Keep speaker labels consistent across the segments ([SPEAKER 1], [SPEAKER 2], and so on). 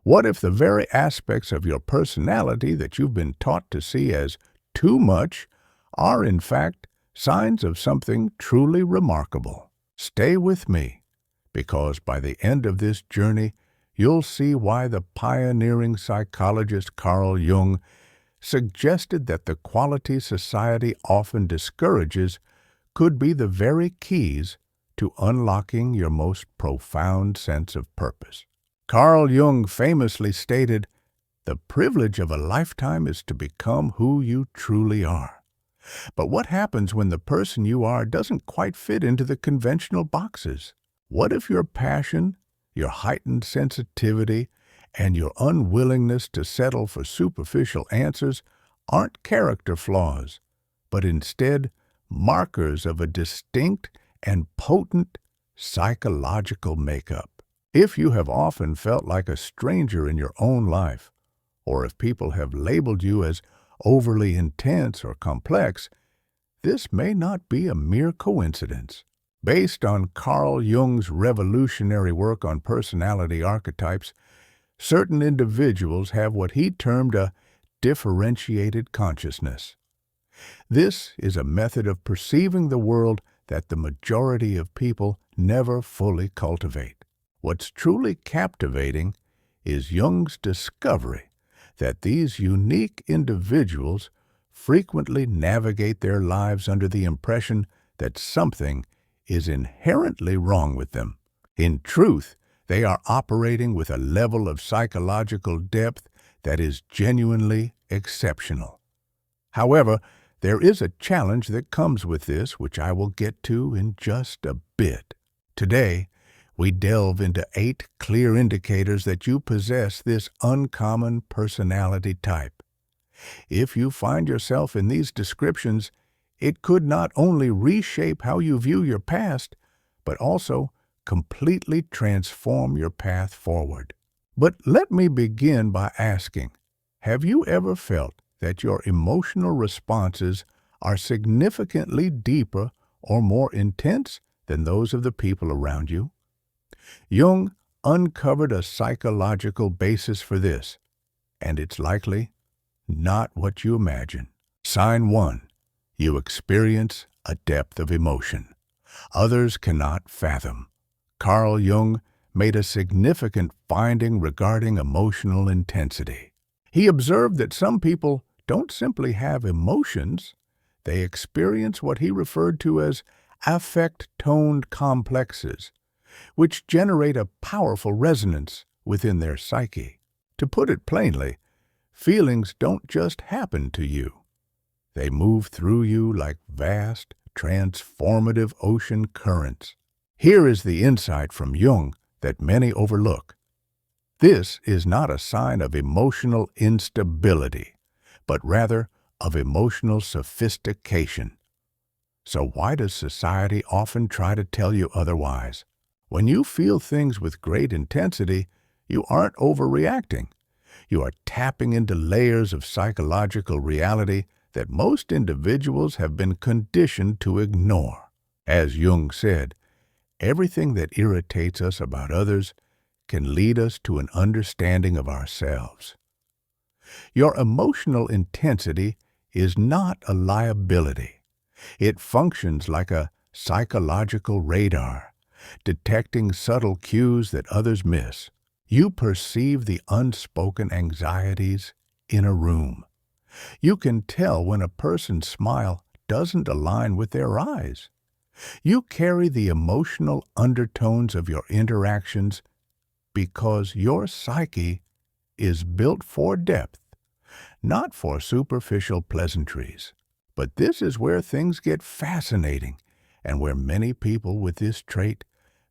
[SPEAKER 1] What if the very aspects of your personality that you've been taught to see as too much are, in fact, signs of something truly remarkable? Stay with me, because by the end of this journey, you'll see why the pioneering psychologist Carl Jung suggested that the quality society often discourages could be the very keys to unlocking your most profound sense of purpose. Carl Jung famously stated, "The privilege of a lifetime is to become who you truly are." But what happens when the person you are doesn't quite fit into the conventional boxes? What if your passion, your heightened sensitivity, and your unwillingness to settle for superficial answers aren't character flaws, but instead markers of a distinct and potent psychological makeup? If you have often felt like a stranger in your own life, or if people have labeled you as overly intense or complex, this may not be a mere coincidence. Based on Carl Jung's revolutionary work on personality archetypes, certain individuals have what he termed a differentiated consciousness. This is a method of perceiving the world that the majority of people never fully cultivate. What's truly captivating is Jung's discovery that these unique individuals frequently navigate their lives under the impression that something is inherently wrong with them. In truth, they are operating with a level of psychological depth that is genuinely exceptional. However, there is a challenge that comes with this, which I will get to in just a bit. Today, we delve into 8 clear indicators that you possess this uncommon personality type. If you find yourself in these descriptions, it could not only reshape how you view your past, but also completely transform your path forward. But let me begin by asking, have you ever felt that your emotional responses are significantly deeper or more intense than those of the people around you? Jung uncovered a psychological basis for this, and it's likely not what you imagine. Sign 1. You experience a depth of emotion others cannot fathom. Carl Jung made a significant finding regarding emotional intensity. He observed that some people don't simply have emotions, they experience what he referred to as affect-toned complexes, which generate a powerful resonance within their psyche. To put it plainly, feelings don't just happen to you. They move through you like vast, transformative ocean currents. Here is the insight from Jung that many overlook. This is not a sign of emotional instability, but rather of emotional sophistication. So why does society often try to tell you otherwise? When you feel things with great intensity, you aren't overreacting. You are tapping into layers of psychological reality that most individuals have been conditioned to ignore. As Jung said, everything that irritates us about others can lead us to an understanding of ourselves. Your emotional intensity is not a liability. It functions like a psychological radar, detecting subtle cues that others miss. You perceive the unspoken anxieties in a room. You can tell when a person's smile doesn't align with their eyes. You carry the emotional undertones of your interactions because your psyche is built for depth, not for superficial pleasantries. But this is where things get fascinating and where many people with this trait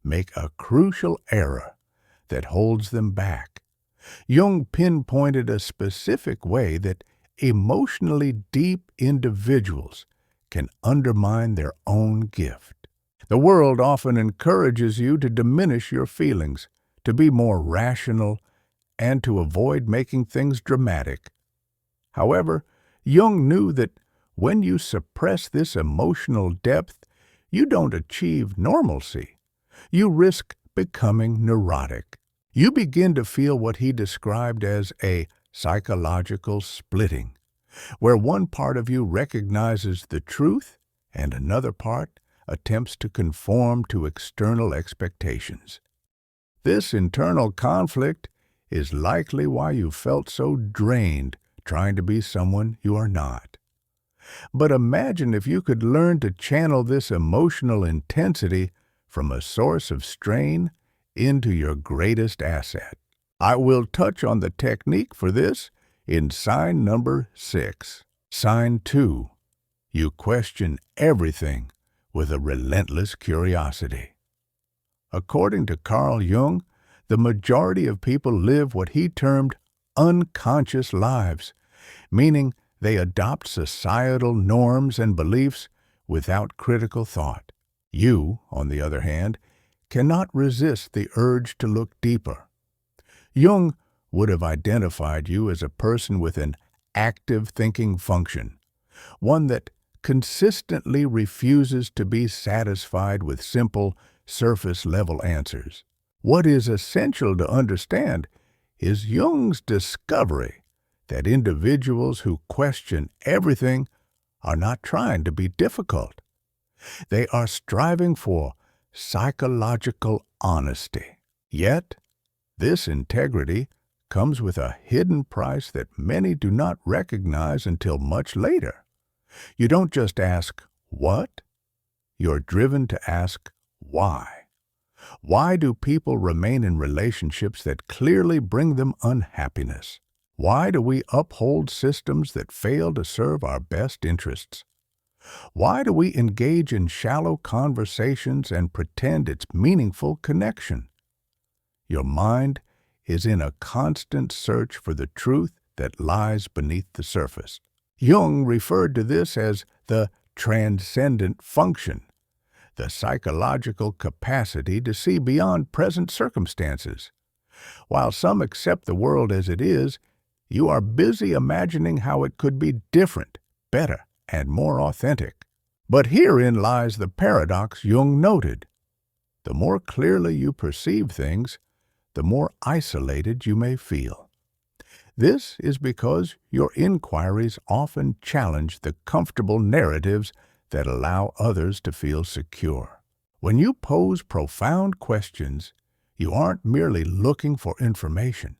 [SPEAKER 1] make a crucial error that holds them back. Jung pinpointed a specific way that emotionally deep individuals can undermine their own gift. The world often encourages you to diminish your feelings, to be more rational, and to avoid making things dramatic. However, Jung knew that when you suppress this emotional depth, you don't achieve normalcy. You risk becoming neurotic. You begin to feel what he described as a psychological splitting, where one part of you recognizes the truth and another part attempts to conform to external expectations. This internal conflict is likely why you felt so drained trying to be someone you are not. But imagine if you could learn to channel this emotional intensity from a source of strain into your greatest asset. I will touch on the technique for this in sign number 6. Sign 2. You question everything with a relentless curiosity. According to Carl Jung, the majority of people live what he termed unconscious lives, meaning they adopt societal norms and beliefs without critical thought. You, on the other hand, cannot resist the urge to look deeper. Jung would have identified you as a person with an active thinking function, one that consistently refuses to be satisfied with simple, surface-level answers. What is essential to understand is Jung's discovery that individuals who question everything are not trying to be difficult. They are striving for psychological honesty. Yet, this integrity comes with a hidden price that many do not recognize until much later. You don't just ask, "What?" You're driven to ask, "Why?" Why do people remain in relationships that clearly bring them unhappiness? Why do we uphold systems that fail to serve our best interests? Why do we engage in shallow conversations and pretend it's meaningful connection? Your mind is in a constant search for the truth that lies beneath the surface. Jung referred to this as the transcendent function, the psychological capacity to see beyond present circumstances. While some accept the world as it is, you are busy imagining how it could be different, better, and more authentic. But herein lies the paradox Jung noted. The more clearly you perceive things, the more isolated you may feel. This is because your inquiries often challenge the comfortable narratives that allow others to feel secure. When you pose profound questions, you aren't merely looking for information.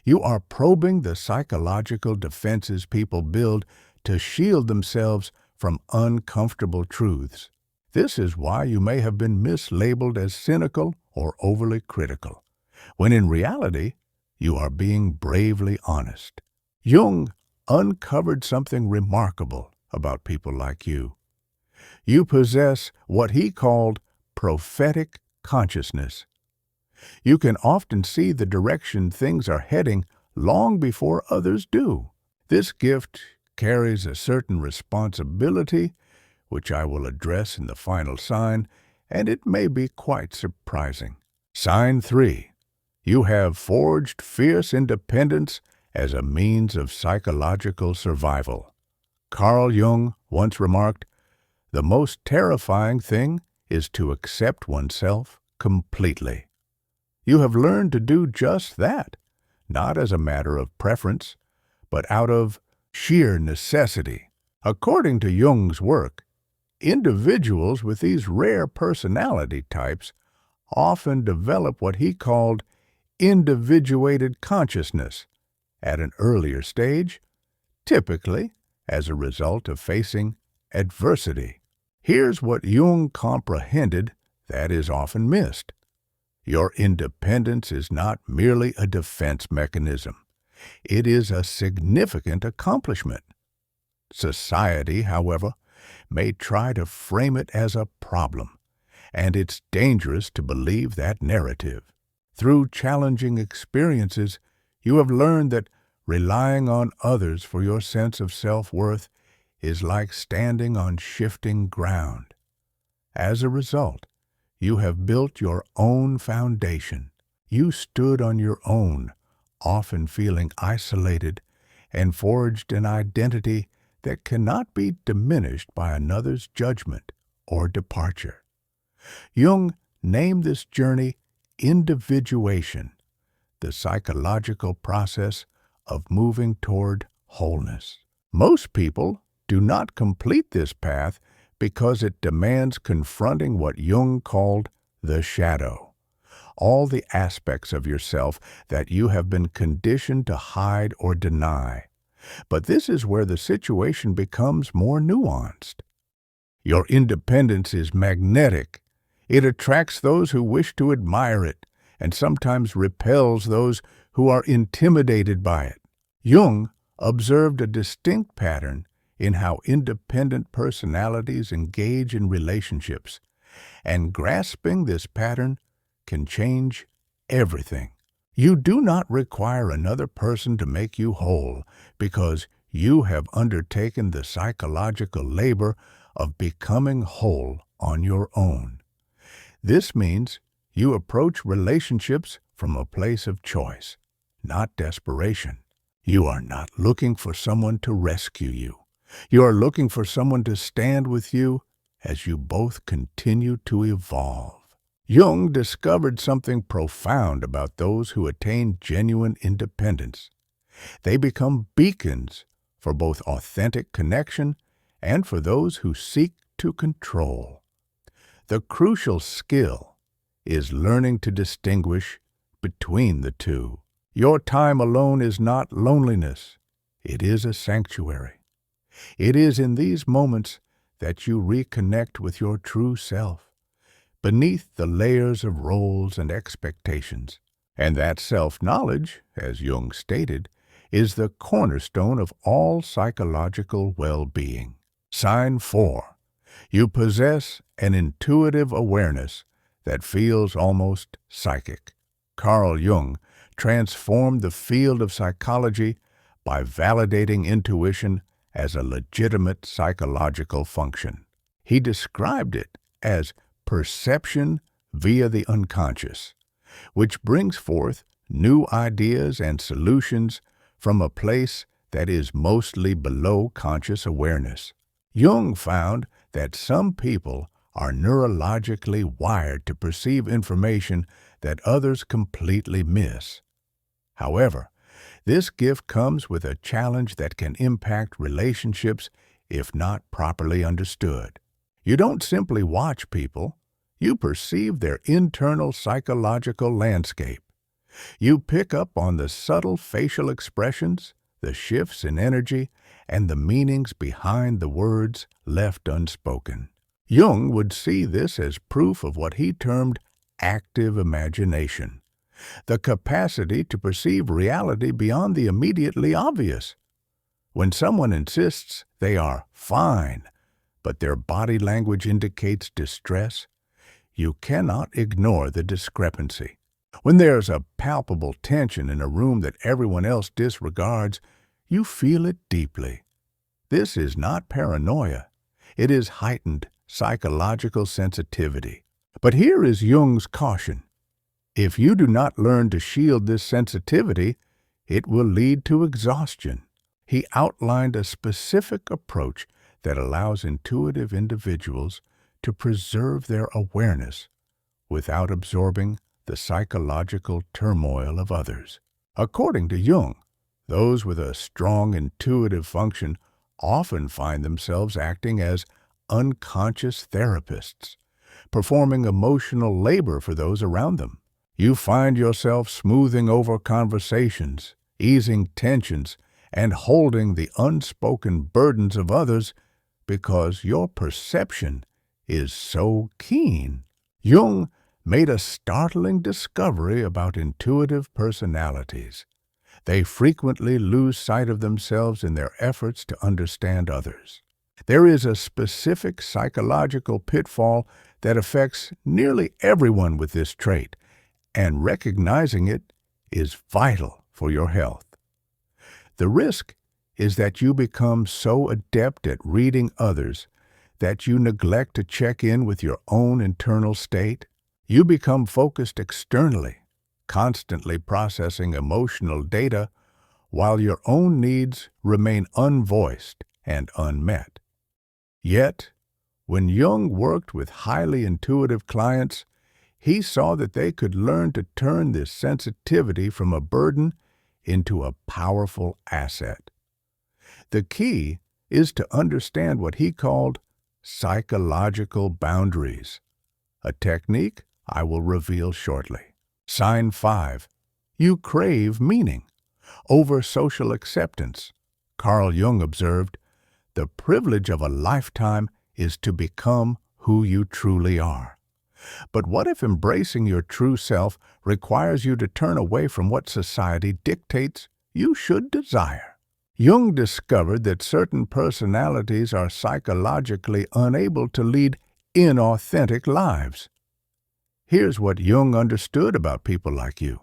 [SPEAKER 1] You are probing the psychological defenses people build to shield themselves from uncomfortable truths. This is why you may have been mislabeled as cynical or overly critical, when in reality, you are being bravely honest. Jung uncovered something remarkable about people like you. You possess what he called prophetic consciousness. You can often see the direction things are heading long before others do. This gift carries a certain responsibility, which I will address in the final sign, and it may be quite surprising. Sign 3. You have forged fierce independence as a means of psychological survival. Carl Jung once remarked, "The most terrifying thing is to accept oneself completely." You have learned to do just that, not as a matter of preference, but out of sheer necessity. According to Jung's work, individuals with these rare personality types often develop what he called individuated consciousness at an earlier stage, typically as a result of facing adversity. Here's what Jung comprehended that is often missed. Your independence is not merely a defense mechanism. It is a significant accomplishment. Society, however, may try to frame it as a problem, and it's dangerous to believe that narrative. Through challenging experiences, you have learned that relying on others for your sense of self-worth is like standing on shifting ground. As a result, you have built your own foundation. You stood on your own, often feeling isolated, and forged an identity that cannot be diminished by another's judgment or departure. Jung named this journey individuation, the psychological process of moving toward wholeness. Most people do not complete this path because it demands confronting what Jung called the shadow, all the aspects of yourself that you have been conditioned to hide or deny. But this is where the situation becomes more nuanced. Your independence is magnetic. It attracts those who wish to admire it, and sometimes repels those who are intimidated by it. Jung observed a distinct pattern in how independent personalities engage in relationships, and grasping this pattern can change everything. You do not require another person to make you whole because you have undertaken the psychological labor of becoming whole on your own. This means you approach relationships from a place of choice, not desperation. You are not looking for someone to rescue you. You are looking for someone to stand with you as you both continue to evolve. Jung discovered something profound about those who attain genuine independence. They become beacons for both authentic connection and for those who seek to control. The crucial skill is learning to distinguish between the two. Your time alone is not loneliness. It is a sanctuary. It is in these moments that you reconnect with your true self, beneath the layers of roles and expectations. And that self-knowledge, as Jung stated, is the cornerstone of all psychological well-being. Sign 4. You possess an intuitive awareness that feels almost psychic. Carl Jung transformed the field of psychology by validating intuition as a legitimate psychological function. He described it as perception via the unconscious, which brings forth new ideas and solutions from a place that is mostly below conscious awareness. Jung found that some people are neurologically wired to perceive information that others completely miss. However, this gift comes with a challenge that can impact relationships if not properly understood. You don't simply watch people, you perceive their internal psychological landscape. You pick up on the subtle facial expressions, the shifts in energy, and the meanings behind the words left unspoken. Jung would see this as proof of what he termed active imagination, the capacity to perceive reality beyond the immediately obvious. When someone insists they are fine, but their body language indicates distress, you cannot ignore the discrepancy. When there's a palpable tension in a room that everyone else disregards, you feel it deeply. This is not paranoia. It is heightened psychological sensitivity. But here is Jung's caution. If you do not learn to shield this sensitivity, it will lead to exhaustion. He outlined a specific approach that allows intuitive individuals to preserve their awareness without absorbing the psychological turmoil of others. According to Jung, those with a strong intuitive function often find themselves acting as unconscious therapists, performing emotional labor for those around them. You find yourself smoothing over conversations, easing tensions, and holding the unspoken burdens of others because your perception is so keen. Jung made a startling discovery about intuitive personalities. They frequently lose sight of themselves in their efforts to understand others. There is a specific psychological pitfall that affects nearly everyone with this trait, and recognizing it is vital for your health. The risk is that you become so adept at reading others that you neglect to check in with your own internal state. You become focused externally, constantly processing emotional data while your own needs remain unvoiced and unmet. Yet, when Jung worked with highly intuitive clients, He saw that they could learn to turn this sensitivity from a burden into a powerful asset. The key is to understand what he called psychological boundaries, a technique I will reveal shortly. Sign 5. You crave meaning over social acceptance. Carl Jung observed, "The privilege of a lifetime is to become who you truly are." But what if embracing your true self requires you to turn away from what society dictates you should desire? Jung discovered that certain personalities are psychologically unable to lead inauthentic lives. Here's what Jung understood about people like you.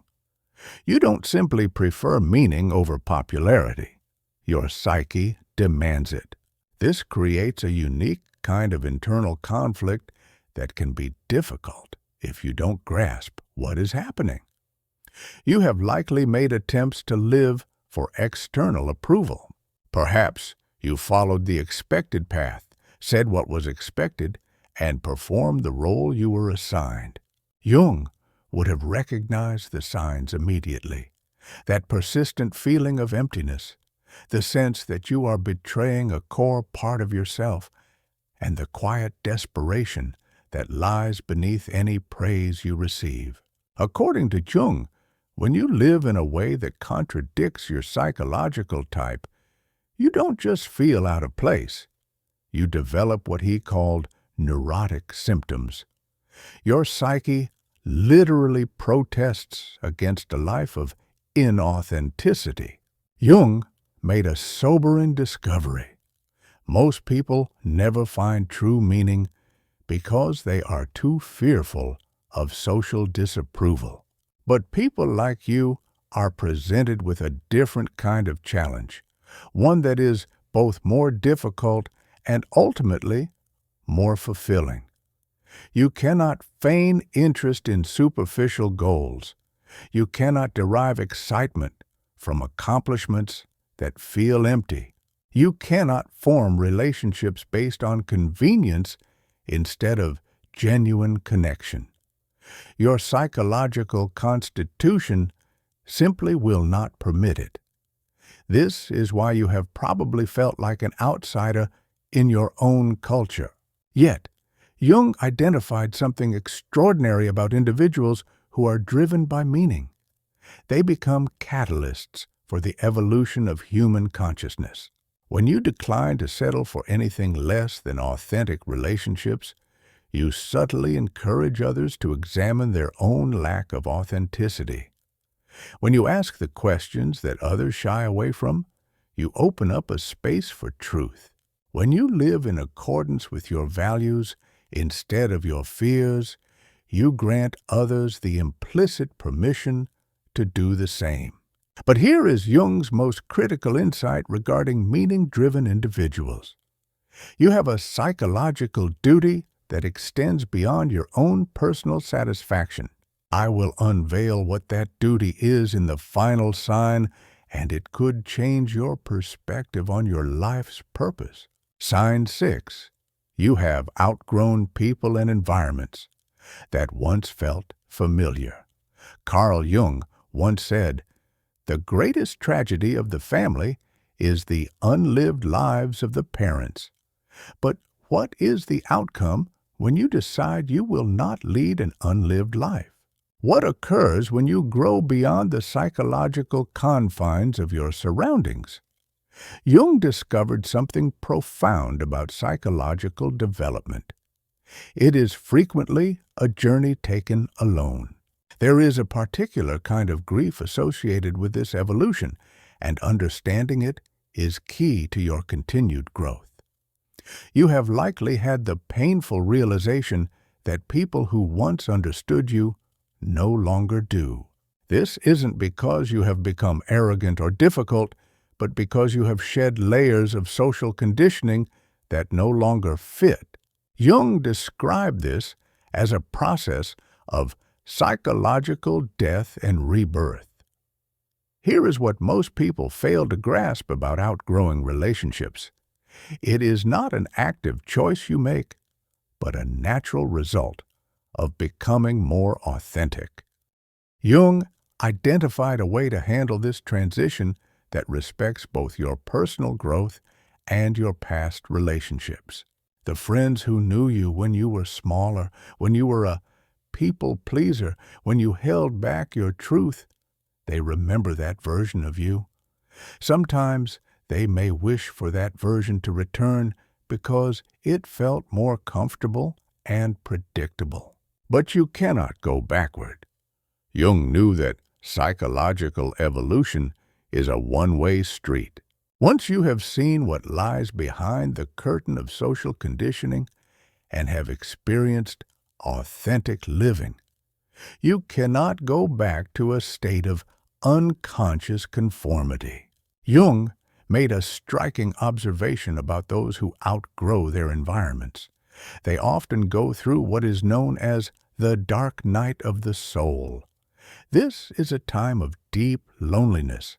[SPEAKER 1] You don't simply prefer meaning over popularity. Your psyche demands it. This creates a unique kind of internal conflict that can be difficult if you don't grasp what is happening. You have likely made attempts to live for external approval. Perhaps you followed the expected path, said what was expected, and performed the role you were assigned. Jung would have recognized the signs immediately. That persistent feeling of emptiness, the sense that you are betraying a core part of yourself, and the quiet desperation that lies beneath any praise you receive. According to Jung, when you live in a way that contradicts your psychological type, you don't just feel out of place. You develop what he called neurotic symptoms. Your psyche literally protests against a life of inauthenticity. Jung made a sobering discovery. Most people never find true meaning because they are too fearful of social disapproval. But people like you are presented with a different kind of challenge, one that is both more difficult and ultimately more fulfilling. You cannot feign interest in superficial goals. You cannot derive excitement from accomplishments that feel empty. You cannot form relationships based on convenience instead of genuine connection. Your psychological constitution simply will not permit it. This is why you have probably felt like an outsider in your own culture. Yet, Jung identified something extraordinary about individuals who are driven by meaning. They become catalysts for the evolution of human consciousness. When you decline to settle for anything less than authentic relationships, you subtly encourage others to examine their own lack of authenticity. When you ask the questions that others shy away from, you open up a space for truth. When you live in accordance with your values instead of your fears, you grant others the implicit permission to do the same. But here is Jung's most critical insight regarding meaning-driven individuals. You have a psychological duty that extends beyond your own personal satisfaction. I will unveil what that duty is in the final sign, and it could change your perspective on your life's purpose. Sign 6. You have outgrown people and environments that once felt familiar. Carl Jung once said, "The greatest tragedy of the family is the unlived lives of the parents." But what is the outcome when you decide you will not lead an unlived life? What occurs when you grow beyond the psychological confines of your surroundings? Jung discovered something profound about psychological development. It is frequently a journey taken alone. There is a particular kind of grief associated with this evolution, and understanding it is key to your continued growth. You have likely had the painful realization that people who once understood you no longer do. This isn't because you have become arrogant or difficult, but because you have shed layers of social conditioning that no longer fit. Jung described this as a process of psychological death and rebirth. Here is what most people fail to grasp about outgrowing relationships. It is not an active choice you make, but a natural result of becoming more authentic. Jung identified a way to handle this transition that respects both your personal growth and your past relationships. The friends who knew you when you were smaller, when you were a people pleaser, when you held back your truth, they remember that version of you. Sometimes they may wish for that version to return because it felt more comfortable and predictable. But you cannot go backward. Jung knew that psychological evolution is a one-way street. Once you have seen what lies behind the curtain of social conditioning and have experienced authentic living, you cannot go back to a state of unconscious conformity. Jung made a striking observation about those who outgrow their environments. They often go through what is known as the dark night of the soul. This is a time of deep loneliness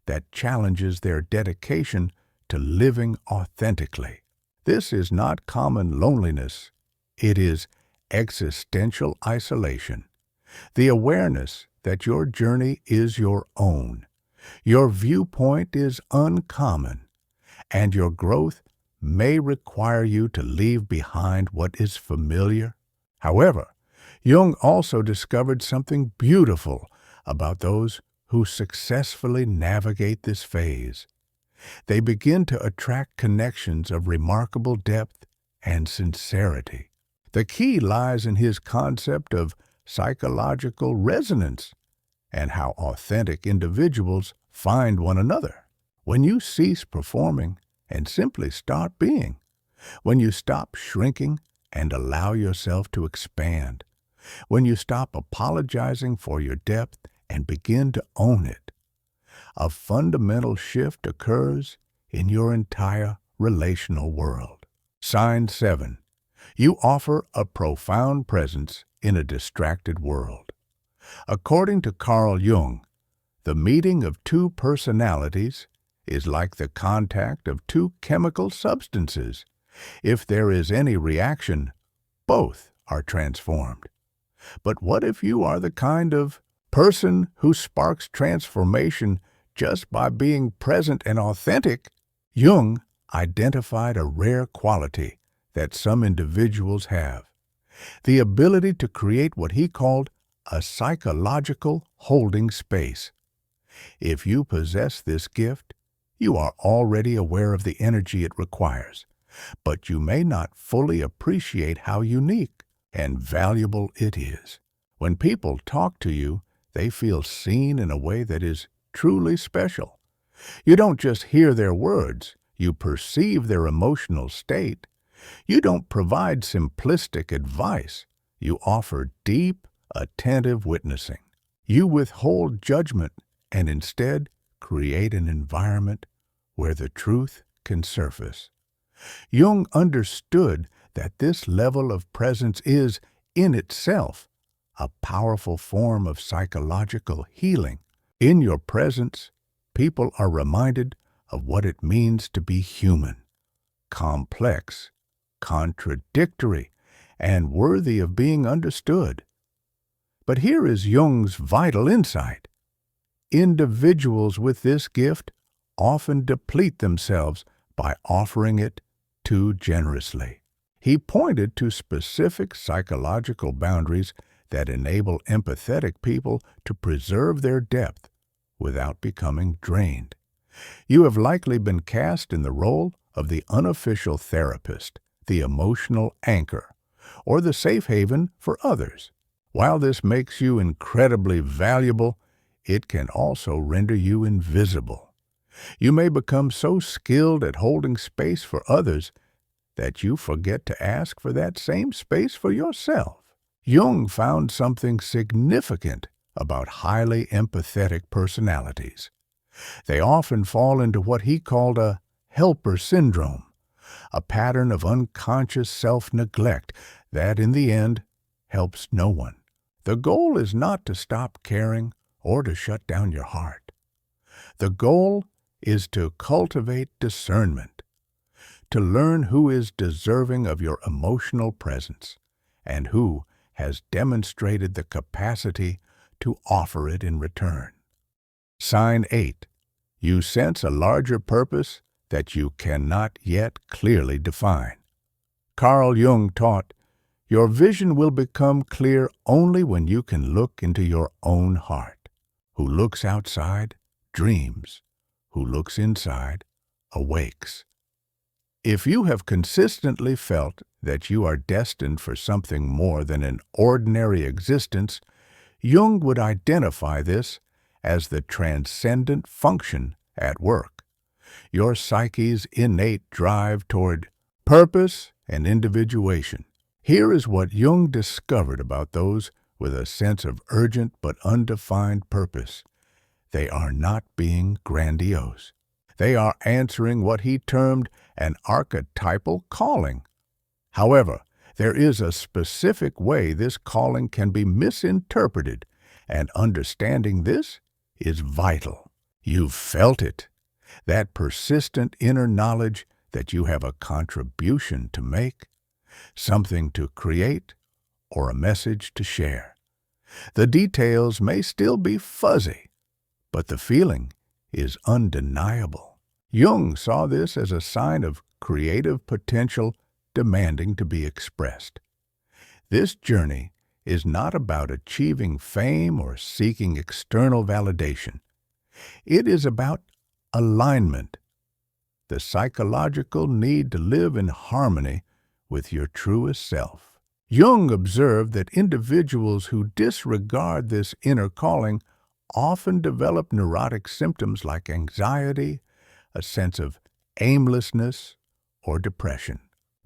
[SPEAKER 1] that challenges their dedication to living authentically. This is not common loneliness. It is existential isolation. The awareness that your journey is your own, your viewpoint is uncommon, and your growth may require you to leave behind what is familiar. However, Jung also discovered something beautiful about those who successfully navigate this phase. They begin to attract connections of remarkable depth and sincerity. The key lies in his concept of psychological resonance and how authentic individuals find one another. When you cease performing and simply start being, when you stop shrinking and allow yourself to expand, when you stop apologizing for your depth and begin to own it, a fundamental shift occurs in your entire relational world. Sign 7. You offer a profound presence in a distracted world. According to Carl Jung, the meeting of two personalities is like the contact of two chemical substances. If there is any reaction, both are transformed. But what if you are the kind of person who sparks transformation just by being present and authentic? Jung identified a rare quality that some individuals have: the ability to create what he called a psychological holding space. If you possess this gift, you are already aware of the energy it requires, but you may not fully appreciate how unique and valuable it is. When people talk to you, they feel seen in a way that is truly special. You don't just hear their words, you perceive their emotional state. You don't provide simplistic advice, you offer deep, attentive witnessing. You withhold judgment and instead create an environment where the truth can surface. Jung understood that this level of presence is, in itself, a powerful form of psychological healing. In your presence, people are reminded of what it means to be human, complex, contradictory, and worthy of being understood. But here is Jung's vital insight. Individuals with this gift often deplete themselves by offering it too generously. He pointed to specific psychological boundaries that enable empathetic people to preserve their depth without becoming drained. You have likely been cast in the role of the unofficial therapist, the emotional anchor, or the safe haven for others. While this makes you incredibly valuable, it can also render you invisible. You may become so skilled at holding space for others that you forget to ask for that same space for yourself. Jung found something significant about highly empathetic personalities. They often fall into what he called a helper syndrome, a pattern of unconscious self-neglect that, in the end, helps no one. The goal is not to stop caring or to shut down your heart. The goal is to cultivate discernment, to learn who is deserving of your emotional presence and who has demonstrated the capacity to offer it in return. Sign 8. You sense a larger purpose that you cannot yet clearly define. Carl Jung taught, your vision will become clear only when you can look into your own heart. Who looks outside dreams. Who looks inside awakes. If you have consistently felt that you are destined for something more than an ordinary existence, Jung would identify this as the transcendent function at work, your psyche's innate drive toward purpose and individuation. Here is what Jung discovered about those with a sense of urgent but undefined purpose. They are not being grandiose. They are answering what he termed an archetypal calling. However, there is a specific way this calling can be misinterpreted, and understanding this is vital. You've felt it, that persistent inner knowledge that you have a contribution to make, something to create, or a message to share. The details may still be fuzzy, but the feeling is undeniable. Jung saw this as a sign of creative potential demanding to be expressed. This journey is not about achieving fame or seeking external validation. It is about alignment, the psychological need to live in harmony with your truest self. Jung observed that individuals who disregard this inner calling often develop neurotic symptoms like anxiety, a sense of aimlessness, or depression.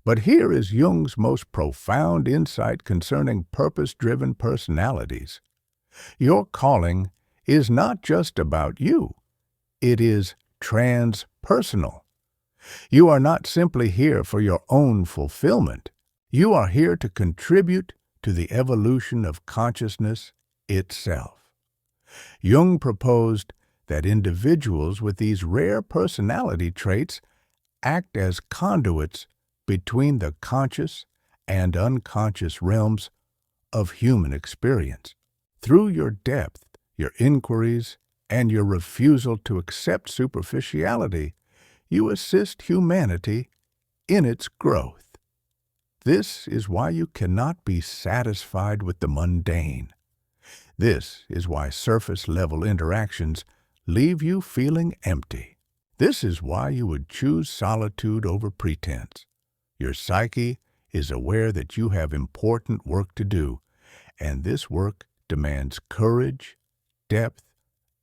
[SPEAKER 1] But here is Jung's most profound insight concerning purpose-driven personalities. Your calling is not just about you. It is transpersonal. You are not simply here for your own fulfillment. You are here to contribute to the evolution of consciousness itself. Jung proposed that individuals with these rare personality traits act as conduits between the conscious and unconscious realms of human experience. Through your depth, your inquiries, and your refusal to accept superficiality, you assist humanity in its growth. This is why you cannot be satisfied with the mundane. This is why surface-level interactions leave you feeling empty. This is why you would choose solitude over pretense. Your psyche is aware that you have important work to do, and this work demands courage, depth,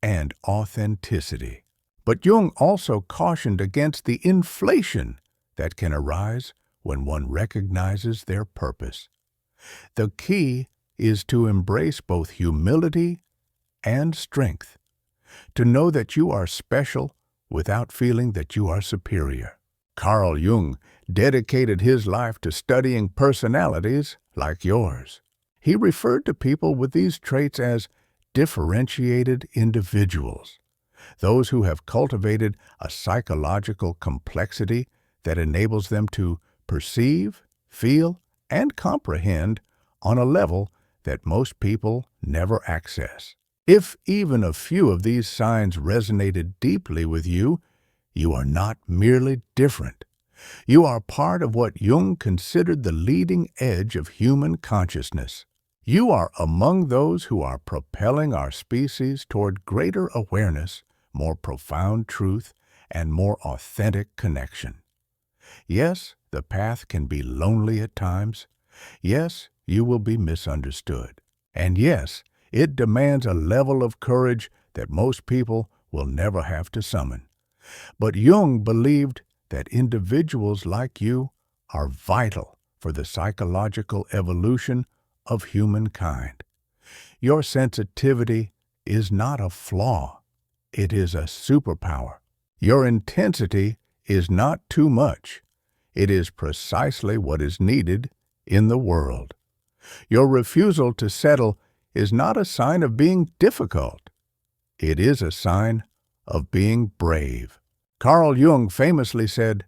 [SPEAKER 1] and authenticity. But Jung also cautioned against the inflation that can arise when one recognizes their purpose. The key is to embrace both humility and strength, to know that you are special without feeling that you are superior. Carl Jung dedicated his life to studying personalities like yours. He referred to people with these traits as differentiated individuals, those who have cultivated a psychological complexity that enables them to perceive, feel, and comprehend on a level that most people never access. If even a few of these signs resonated deeply with you, you are not merely different. You are part of what Jung considered the leading edge of human consciousness. You are among those who are propelling our species toward greater awareness, more profound truth, and more authentic connection. Yes, the path can be lonely at times. Yes, you will be misunderstood. And yes, it demands a level of courage that most people will never have to summon. But Jung believed that individuals like you are vital for the psychological evolution of humankind. Your sensitivity is not a flaw. It is a superpower. Your intensity is not too much. It is precisely what is needed in the world. Your refusal to settle is not a sign of being difficult. It is a sign of being brave. Carl Jung famously said,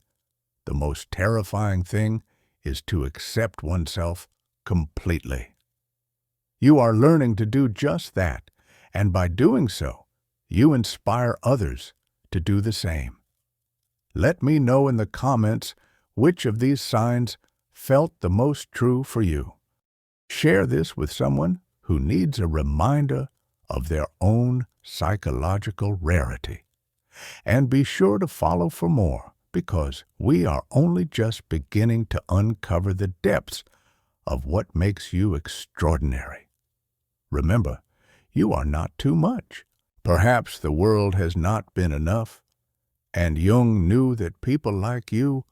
[SPEAKER 1] "The most terrifying thing is to accept oneself completely." You are learning to do just that, and by doing so, you inspire others to do the same. Let me know in the comments which of these signs felt the most true for you. Share this with someone who needs a reminder of their own psychological rarity. And be sure to follow for more, because we are only just beginning to uncover the depths of what makes you extraordinary. Remember, you are not too much. Perhaps the world has not been enough, and Jung knew that people like you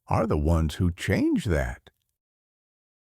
[SPEAKER 1] are the ones who change that.